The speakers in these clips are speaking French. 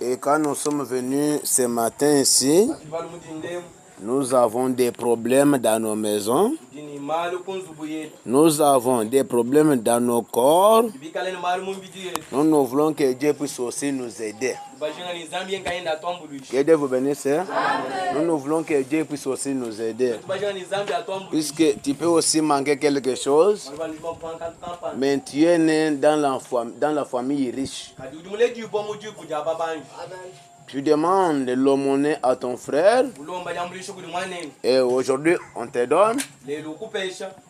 Et quand nous sommes venus ce matin ici, nous avons des problèmes dans nos maisons. Nous avons des problèmes dans nos corps. Nous voulons que Dieu puisse aussi nous aider. Que Dieu vous bénisse. Nous voulons que Dieu puisse aussi nous aider. Puisque tu peux aussi manquer quelque chose, mais tu es né dans la famille riche. Tu demandes l'aumône à ton frère et aujourd'hui on te donne.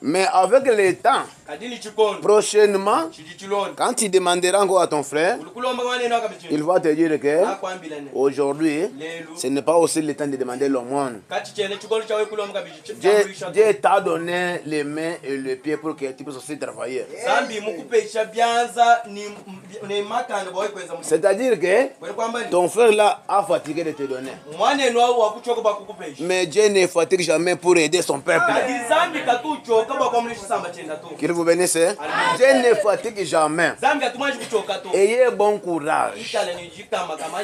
Mais avec le temps, prochainement, quand tu demanderas encore à ton frère, il va te dire que aujourd'hui, ce n'est pas aussi le temps de demander l'aumône. Dieu t'a donné les mains et les pieds pour que tu puisses aussi travailler. C'est-à-dire que ton frère là a fatigué de te donner. Mais Dieu ne fatigue jamais pour aider son peuple. Qu'il vous bénisse. Dieu ne fatigue jamais. Ayez bon courage.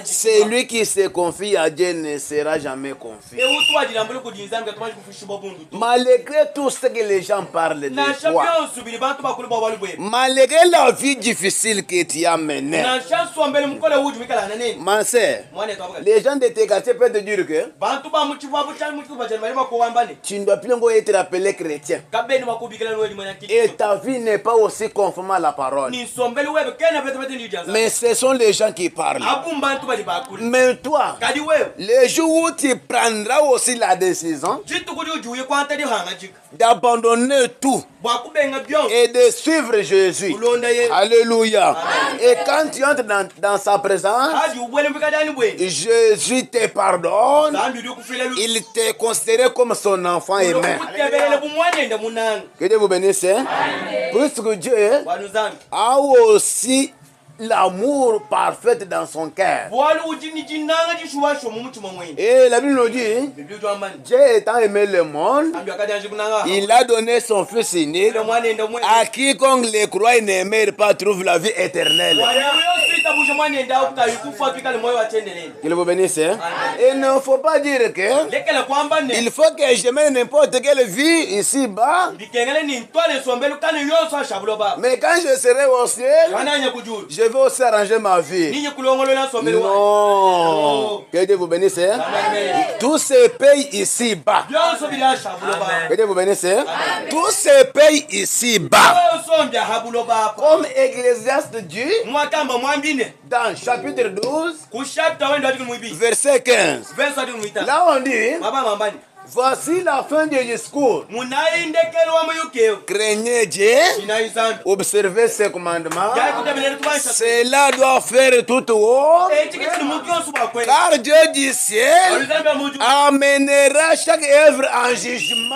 Celui qui se confie à Dieu ne sera jamais confié. Malgré tout ce que les gens parlent de toi, malgré la vie difficile que tu as menée, ma sœur, les gens de tes quartiers peuvent te dire que tu ne dois plus être appelé chrétien. Et ta vie n'est pas aussi conforme à la parole. Mais ce sont les gens qui parlent. Mais toi, le jour où tu prendras aussi la décision d'abandonner tout et de suivre Jésus. Alléluia. Et quand tu entres dans sa présence, Jésus te pardonne. Il te considère comme son enfant aimé. Que Dieu vous bénisse. Puisque Dieu a aussi l'amour parfait dans son cœur. Et la Bible nous dit, Dieu étant aimé le monde, il a donné son Fils unique à quiconque les croit et ne meurt pas trouve la vie éternelle. Qu'il vous bénisse. Et il ne faut pas dire que il faut que je mène n'importe quelle vie ici-bas. Mais quand je serai au ciel, je vais aussi arranger ma vie. Non. Que Dieu vous bénisse. Tout se paye ici-bas. Que Dieu vous bénisse. Tout se paye ici-bas. Comme Ecclésiaste dit dans chapitre 12, verset 15. Là on dit, voici la fin du discours. Craignez Dieu, observez ses commandements. Cela doit faire tout haut, car Dieu du ciel amènera chaque œuvre en jugement.